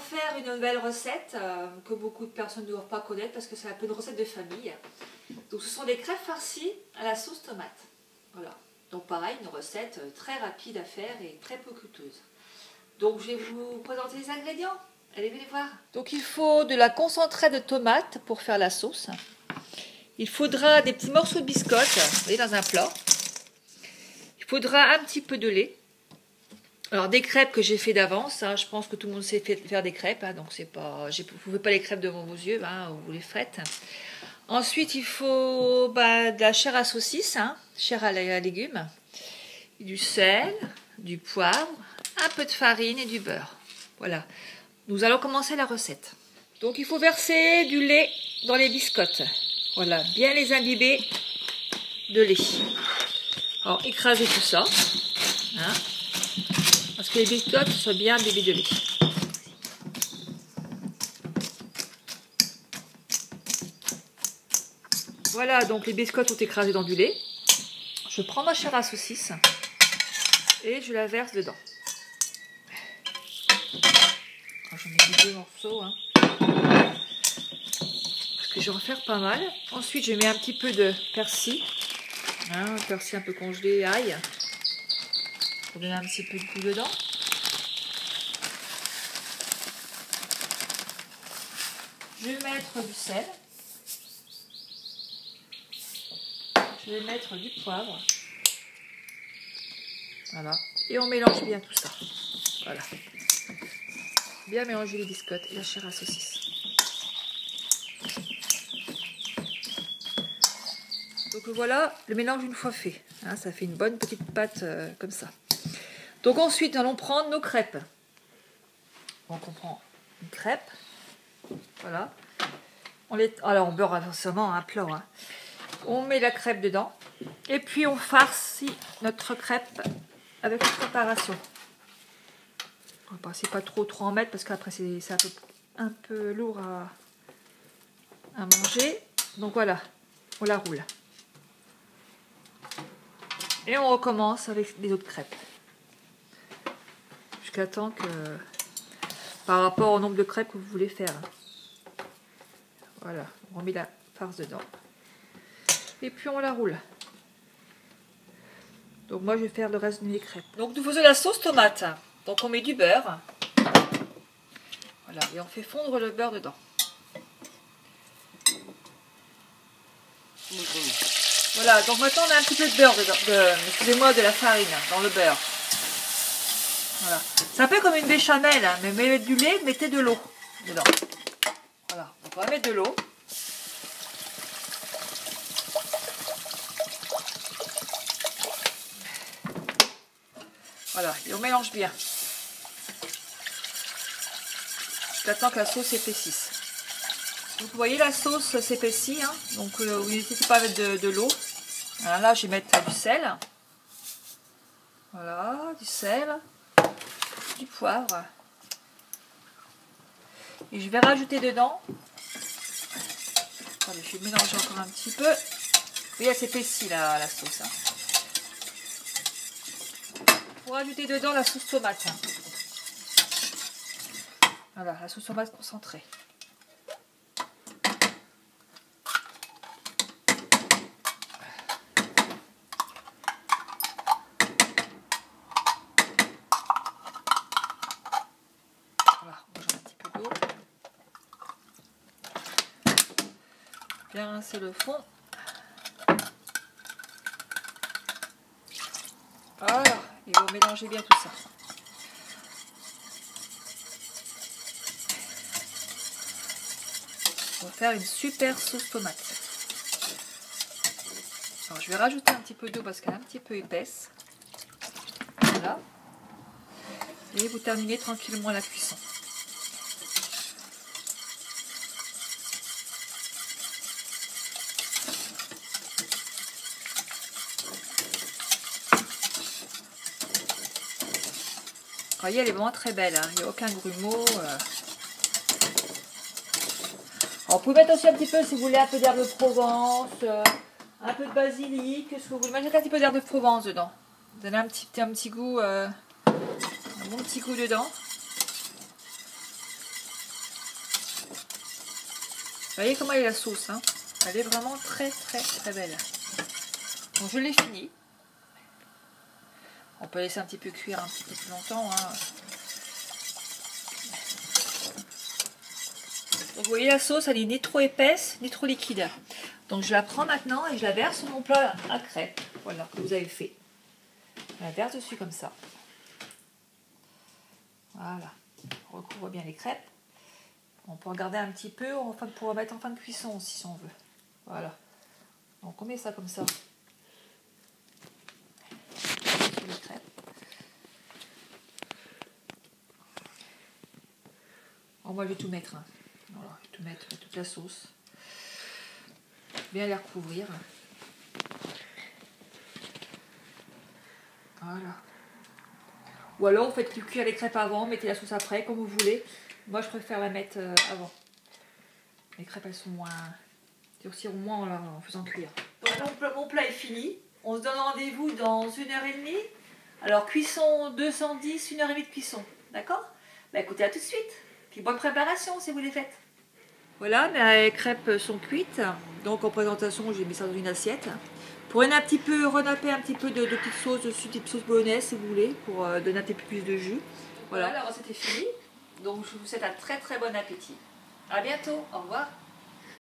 faire une nouvelle recette que beaucoup de personnes ne doivent pas connaître parce que c'est un peu une recette de famille. Donc ce sont des crêpes farcies à la sauce tomate. Voilà. Donc pareil, une recette très rapide à faire et très peu coûteuse. Donc je vais vous présenter les ingrédients. Allez, venez voir. Donc il faut de la concentrée de tomate pour faire la sauce. Il faudra des petits morceaux de biscotte, vous voyez, dans un plat. Il faudra un petit peu de lait. Alors des crêpes que j'ai fait d'avance, hein, je pense que tout le monde sait faire des crêpes, hein, donc c'est pas, vous ne pouvez pas les crêpes devant vos yeux, hein, vous les faites. Ensuite il faut de la chair à saucisse, hein, chair à légumes, du sel, du poivre, un peu de farine et du beurre. Voilà, nous allons commencer la recette. Donc il faut verser du lait dans les biscottes, voilà, bien les imbiber de lait. Alors écraser tout ça, hein, parce que les biscottes soient bien imbibées de lait. Voilà, donc les biscottes sont écrasées dans du lait. Je prends ma chair à saucisse et je la verse dedans. J'en ai mis 2 morceaux, hein, parce que je vais en faire pas mal. Ensuite, je mets un petit peu de persil, hein, persil un peu congelé, ail, pour donner un petit peu de goût dedans. Je vais mettre du sel. Je vais mettre du poivre. Voilà. Et on mélange bien tout ça. Voilà. Bien mélanger les biscottes et la chair à saucisse. Donc voilà le mélange une fois fait. Hein, ça fait une bonne petite pâte comme ça. Donc ensuite, nous allons prendre nos crêpes. Donc on prend une crêpe. Voilà. Alors on beurre forcément un plat. Hein. On met la crêpe dedans. Et puis on farcit notre crêpe avec la préparation. On va pas trop en mettre parce qu'après c'est un peu lourd à manger. Donc voilà, on la roule. Et on recommence avec les autres crêpes. Jusqu'à temps que, par rapport au nombre de crêpes que vous voulez faire. Voilà, on remet la farce dedans. Et puis on la roule. Donc moi je vais faire le reste des crêpes. Donc nous faisons la sauce tomate. Donc on met du beurre. Voilà, et on fait fondre le beurre dedans. Voilà, donc maintenant on a un petit peu de beurre dedans, excusez-moi, de la farine dans le beurre. Voilà. C'est un peu comme une béchamel, hein, mais mettez du lait, mettez de l'eau dedans. Voilà, donc on va mettre de l'eau. Voilà, et on mélange bien. Jusqu'à temps que la sauce épaississe. Donc vous voyez la sauce s'épaissit, hein, donc vous n'hésitez pas à mettre de l'eau. Là je vais mettre du sel. Voilà, du sel, du poivre. Et je vais rajouter dedans. Attendez, je vais mélanger encore un petit peu. Vous voyez, elle s'épaissit la sauce. Hein. Pour rajouter dedans la sauce tomate. Hein. Voilà, la sauce tomate concentrée. Bien rincer le fond. Voilà, et vous mélangez bien tout ça. On va faire une super sauce tomate. Alors je vais rajouter un petit peu d'eau parce qu'elle est un petit peu épaisse. Voilà. Et vous terminez tranquillement la cuisson. Vous voyez, elle est vraiment très belle, hein. Il n'y a aucun grumeau. Alors, vous pouvez mettre aussi un petit peu, si vous voulez, un peu d'herbe de Provence, un peu de basilic, ce que vous voulez. Mettez un petit peu d'herbe de Provence dedans. Donner un petit goût, un bon petit goût dedans. voyez comment est la sauce, hein. Elle est vraiment très belle. Donc je l'ai fini. On peut laisser un petit peu cuire un petit peu plus longtemps, hein. Donc vous voyez la sauce, elle est ni trop épaisse, ni trop liquide. Donc je la prends maintenant et je la verse sur mon plat à crêpes. Voilà, que vous avez fait. Je la verse dessus comme ça. Voilà. On recouvre bien les crêpes. On peut regarder un petit peu pour mettre en fin de cuisson aussi si on veut. Voilà. Donc on met ça comme ça. Sur les crêpes. Alors moi je vais tout mettre. Hein. Voilà, je vais tout mettre, toute la sauce. Bien les recouvrir. Voilà. Ou alors vous faites cuire les crêpes avant, mettez la sauce après, comme vous voulez. Moi je préfère la mettre avant. Les crêpes elles sont moins... durciront moins en faisant cuire. Donc mon plat est fini. On se donne rendez-vous dans 1h30. Alors cuisson 210, 1h30 de cuisson. D'accord? Bah écoutez, à tout de suite. Puis bonne préparation si vous les faites. Voilà, mes crêpes sont cuites. Donc en présentation, j'ai mis ça dans une assiette. Pour renapper un petit peu de petite sauce dessus, petite sauce bolognaise si vous voulez, pour donner un petit peu plus de jus. Voilà, la recette est finie. Donc je vous souhaite un très bon appétit. À bientôt, au revoir.